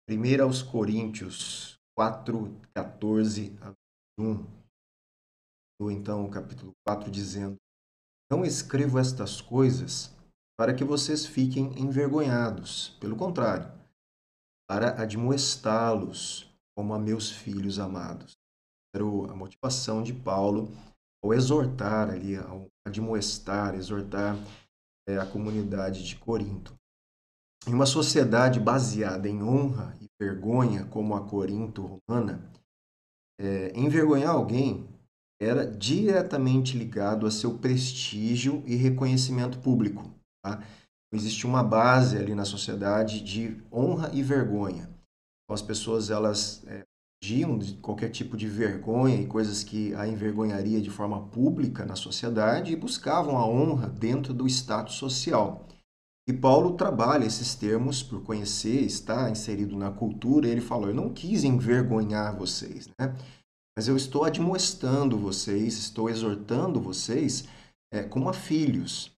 1 aos Coríntios 4, 14 a 21, ou então o capítulo 4, dizendo: Não escrevo estas coisas para que vocês fiquem envergonhados. Pelo contrário, para admoestá-los como a meus filhos amados. Era a motivação de Paulo ao exortar ali, ao admoestar, exortar a comunidade de Corinto. Em uma sociedade baseada em honra e vergonha, como a Corinto romana, envergonhar alguém era diretamente ligado a seu prestígio e reconhecimento público. Tá? Existia uma base ali na sociedade de honra e vergonha. Então, as pessoas elas fugiam de qualquer tipo de vergonha e coisas que a envergonharia de forma pública na sociedade e buscavam a honra dentro do status social. E Paulo trabalha esses termos por conhecer, está inserido na cultura, e ele falou: Eu não quis envergonhar vocês, né? Mas eu estou admoestando vocês, estou exortando vocês como a filhos.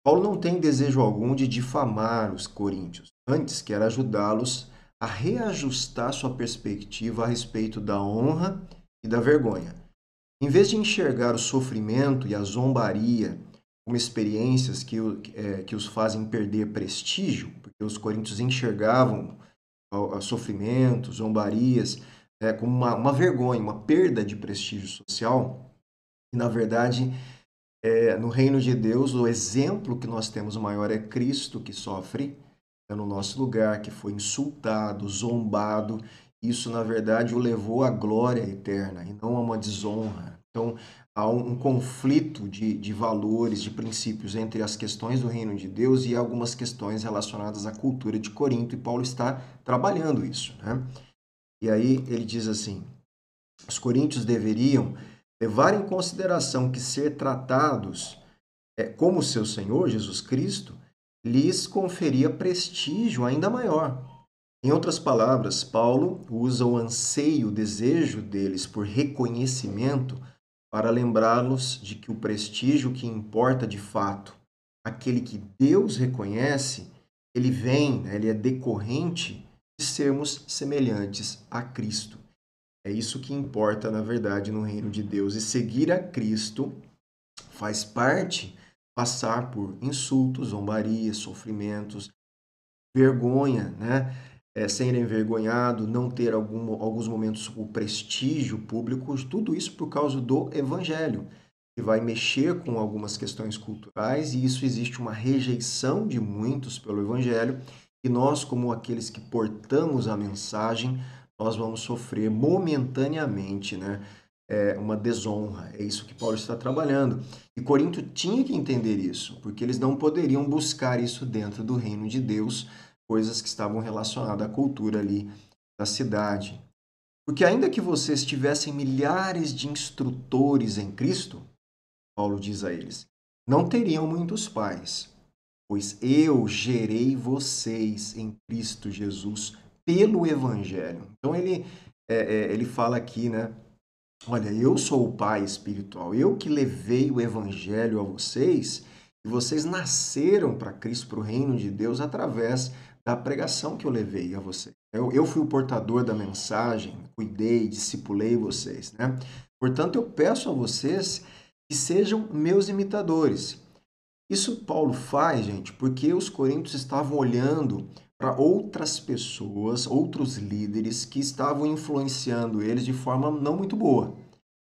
Paulo não tem desejo algum de difamar os coríntios, antes quer ajudá-los a reajustar sua perspectiva a respeito da honra e da vergonha. Em vez de enxergar o sofrimento e a zombaria como experiências que os fazem perder prestígio, porque os coríntios enxergavam o sofrimento, zombarias, como uma vergonha, uma perda de prestígio social, e na verdade no reino de Deus, o exemplo que nós temos maior é Cristo, que sofre no nosso lugar, que foi insultado, zombado. Isso, na verdade, o levou à glória eterna e não a uma desonra. Então, há um conflito de valores, de princípios entre as questões do reino de Deus e algumas questões relacionadas à cultura de Corinto, e Paulo está trabalhando isso, né? E aí ele diz assim: os coríntios deveriam levar em consideração que ser tratados como seu Senhor, Jesus Cristo, lhes conferia prestígio ainda maior. Em outras palavras, Paulo usa o anseio, o desejo deles por reconhecimento para lembrá-los de que o prestígio que importa de fato, aquele que Deus reconhece, ele vem, né, ele é decorrente de sermos semelhantes a Cristo. É isso que importa, na verdade, no reino de Deus. E seguir a Cristo faz parte passar por insultos, zombarias, sofrimentos, vergonha, né? Ser envergonhado, não ter alguns momentos o prestígio público, tudo isso por causa do evangelho, que vai mexer com algumas questões culturais, e isso existe uma rejeição de muitos pelo evangelho, e nós, como aqueles que portamos a mensagem, nós vamos sofrer momentaneamente, né? Uma desonra. É isso que Paulo está trabalhando. E Corinto tinha que entender isso, porque eles não poderiam buscar isso dentro do reino de Deus, coisas que estavam relacionadas à cultura ali da cidade. Porque ainda que vocês tivessem milhares de instrutores em Cristo, Paulo diz a eles, não teriam muitos pais, pois eu gerei vocês em Cristo Jesus pelo Evangelho. Então ele fala aqui, né? Olha, eu sou o pai espiritual, eu que levei o evangelho a vocês, e vocês nasceram para Cristo, para o reino de Deus, através da pregação que eu levei a vocês. Eu fui o portador da mensagem, cuidei, discipulei vocês, né? Portanto, eu peço a vocês que sejam meus imitadores. Isso Paulo faz, gente, porque os coríntios estavam olhando para outras pessoas, outros líderes que estavam influenciando eles de forma não muito boa,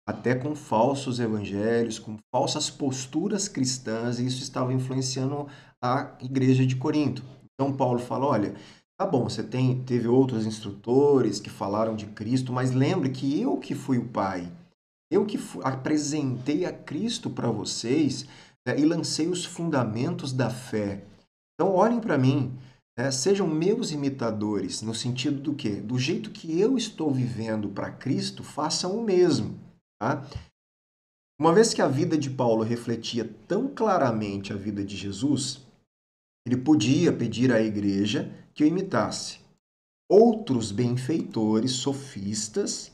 até com falsos evangelhos, com falsas posturas cristãs, e isso estava influenciando a igreja de Corinto. Então Paulo fala, olha, tá bom, teve outros instrutores que falaram de Cristo, mas lembre que eu que fui o pai, eu que apresentei a Cristo para vocês, e lancei os fundamentos da fé. Então olhem para mim, sejam meus imitadores, no sentido do quê? Do jeito que eu estou vivendo para Cristo, façam o mesmo. Tá? Uma vez que a vida de Paulo refletia tão claramente a vida de Jesus, ele podia pedir à igreja que o imitasse. Outros benfeitores, sofistas,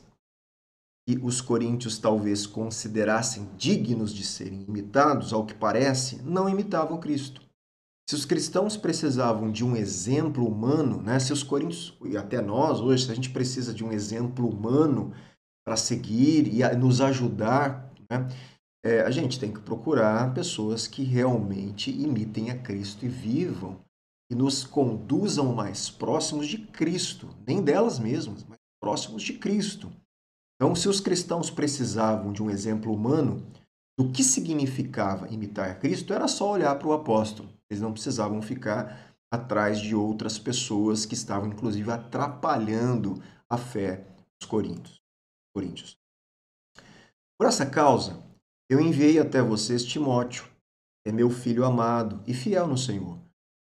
que os coríntios talvez considerassem dignos de serem imitados, ao que parece, não imitavam Cristo. Se os cristãos precisavam de um exemplo humano, né? Se os coríntios, e até nós hoje, se a gente precisa de um exemplo humano para seguir e nos ajudar, né? A gente tem que procurar pessoas que realmente imitem a Cristo e vivam e nos conduzam mais próximos de Cristo, nem delas mesmas, mas próximos de Cristo. Então, se os cristãos precisavam de um exemplo humano do que significava imitar Cristo, era só olhar para o apóstolo. Eles não precisavam ficar atrás de outras pessoas que estavam, inclusive, atrapalhando a fé dos coríntios. Por essa causa, eu enviei até vocês Timóteo, é meu filho amado e fiel no Senhor,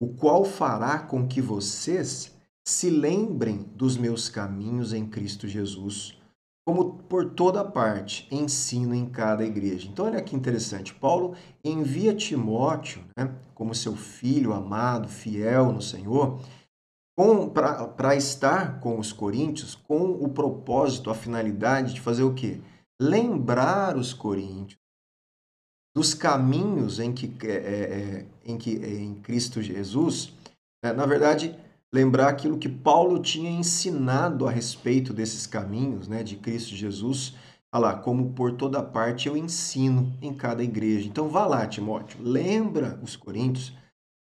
o qual fará com que vocês se lembrem dos meus caminhos em Cristo Jesus, como por toda parte ensino em cada igreja. Então, olha que interessante. Paulo envia Timóteo, né, como seu filho amado, fiel no Senhor, para estar com os coríntios, com o propósito, a finalidade de fazer o quê? Lembrar os coríntios dos caminhos em Cristo Jesus, na verdade, lembrar aquilo que Paulo tinha ensinado a respeito desses caminhos, né, de Cristo Jesus, lá, como por toda parte eu ensino em cada igreja. Então vá lá, Timóteo, lembra os coríntios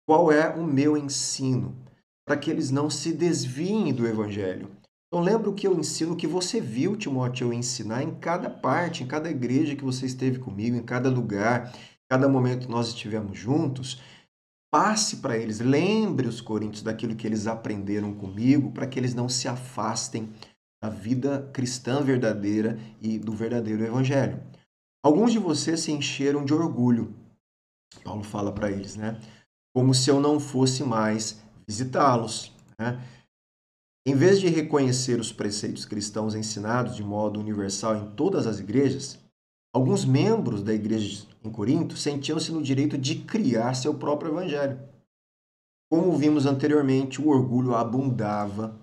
qual é o meu ensino, para que eles não se desviem do evangelho. Então lembra o que eu ensino, o que você viu, Timóteo, eu ensinar em cada parte, em cada igreja que você esteve comigo, em cada lugar, cada momento que nós estivemos juntos. Passe para eles, lembre os coríntios daquilo que eles aprenderam comigo, para que eles não se afastem da vida cristã verdadeira e do verdadeiro evangelho. Alguns de vocês se encheram de orgulho, Paulo fala para eles, né? Como se eu não fosse mais visitá-los, né? Em vez de reconhecer os preceitos cristãos ensinados de modo universal em todas as igrejas, alguns membros da igreja em Corinto sentiam-se no direito de criar seu próprio evangelho. Como vimos anteriormente, o orgulho abundava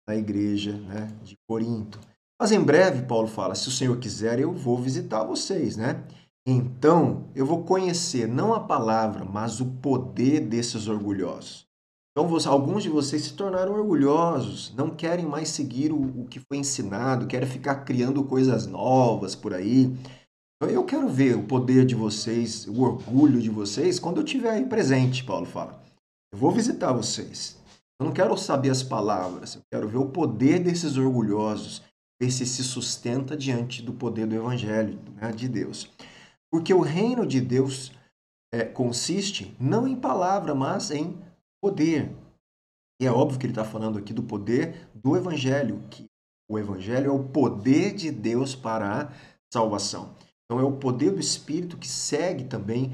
na igreja, né, de Corinto. Mas em breve, Paulo fala, se o Senhor quiser, eu vou visitar vocês, né? Então, eu vou conhecer não a palavra, mas o poder desses orgulhosos. Então, alguns de vocês se tornaram orgulhosos, não querem mais seguir o que foi ensinado, querem ficar criando coisas novas por aí. Então, eu quero ver o poder de vocês, o orgulho de vocês, quando eu estiver aí presente, Paulo fala. Eu vou visitar vocês. Eu não quero saber as palavras, eu quero ver o poder desses orgulhosos, ver se sustenta diante do poder do Evangelho, né, de Deus. Porque o reino de Deus consiste não em palavra, mas em poder. E é óbvio que ele está falando aqui do poder do Evangelho, que o Evangelho é o poder de Deus para a salvação. Então é o poder do Espírito que segue também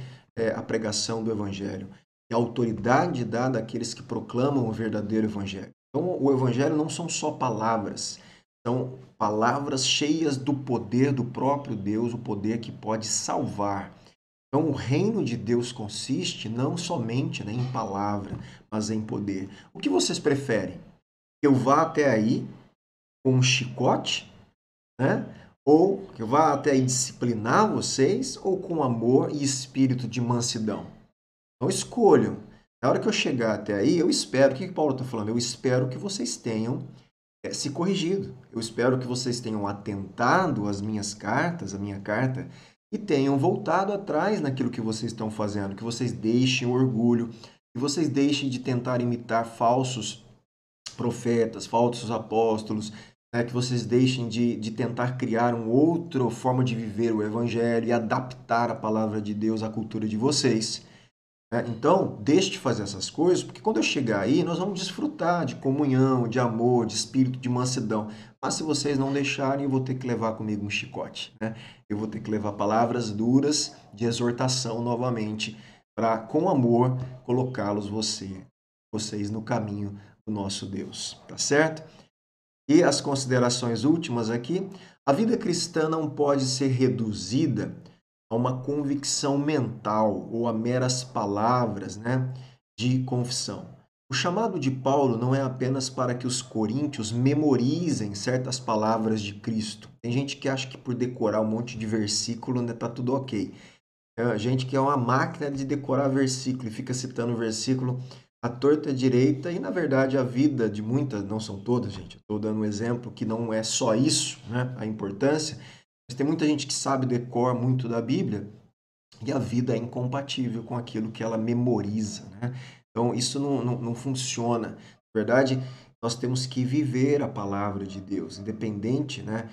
a pregação do Evangelho. E a autoridade dada àqueles que proclamam o verdadeiro Evangelho. Então o Evangelho não são só palavras, são palavras cheias do poder do próprio Deus, o poder que pode salvar. Então, o reino de Deus consiste não somente, né, em palavra, mas em poder. O que vocês preferem? Que eu vá até aí com um chicote, né? Ou que eu vá até aí disciplinar vocês, ou com amor e espírito de mansidão? Então, escolham. Na hora que eu chegar até aí, eu espero. O que Paulo está falando? Eu espero que vocês tenham se corrigido. Eu espero que vocês tenham atentado às minhas cartas, à minha carta, e tenham voltado atrás naquilo que vocês estão fazendo, que vocês deixem o orgulho, que vocês deixem de tentar imitar falsos profetas, falsos apóstolos, né? Que vocês deixem de tentar criar uma outra forma de viver o evangelho e adaptar a palavra de Deus à cultura de vocês. Então, deixe de fazer essas coisas, porque quando eu chegar aí, nós vamos desfrutar de comunhão, de amor, de espírito de mansidão. Mas se vocês não deixarem, eu vou ter que levar comigo um chicote, né? Eu vou ter que levar palavras duras de exortação novamente, para, com amor, colocá-los vocês no caminho do nosso Deus, tá certo? E as considerações últimas aqui, a vida cristã não pode ser reduzida a uma convicção mental ou a meras palavras, né, de confissão. O chamado de Paulo não é apenas para que os coríntios memorizem certas palavras de Cristo. Tem gente que acha que por decorar um monte de versículo, né, tá tudo ok. Gente que é uma máquina de decorar versículo e fica citando versículo à torta e à direita, e na verdade a vida de muitas, não são todas, gente, estou dando um exemplo que não é só isso, né, a importância, mas tem muita gente que sabe decor muito da Bíblia e a vida é incompatível com aquilo que ela memoriza, né? Então isso não funciona. Na verdade, nós temos que viver a palavra de Deus, independente, né,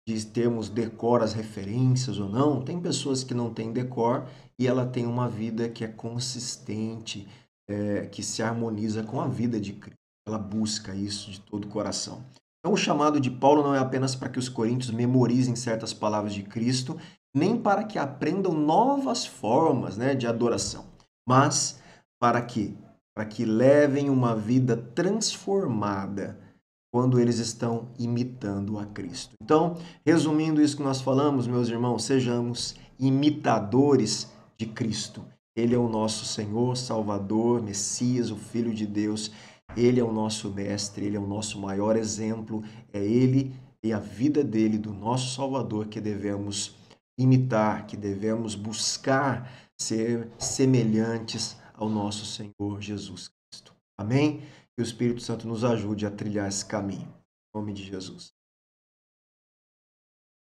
de termos decor as referências ou não. Tem pessoas que não têm decor e ela tem uma vida que é consistente, que se harmoniza com a vida de Cristo. Ela busca isso de todo o coração. Então, o chamado de Paulo não é apenas para que os coríntios memorizem certas palavras de Cristo, nem para que aprendam novas formas, né, de adoração, mas para que levem uma vida transformada quando eles estão imitando a Cristo. Então, resumindo isso que nós falamos, meus irmãos, sejamos imitadores de Cristo. Ele é o nosso Senhor, Salvador, Messias, o Filho de Deus. Ele é o nosso mestre, ele é o nosso maior exemplo. É ele e a vida dele, do nosso Salvador, que devemos imitar, que devemos buscar ser semelhantes ao nosso Senhor Jesus Cristo. Amém? Que o Espírito Santo nos ajude a trilhar esse caminho. Em nome de Jesus.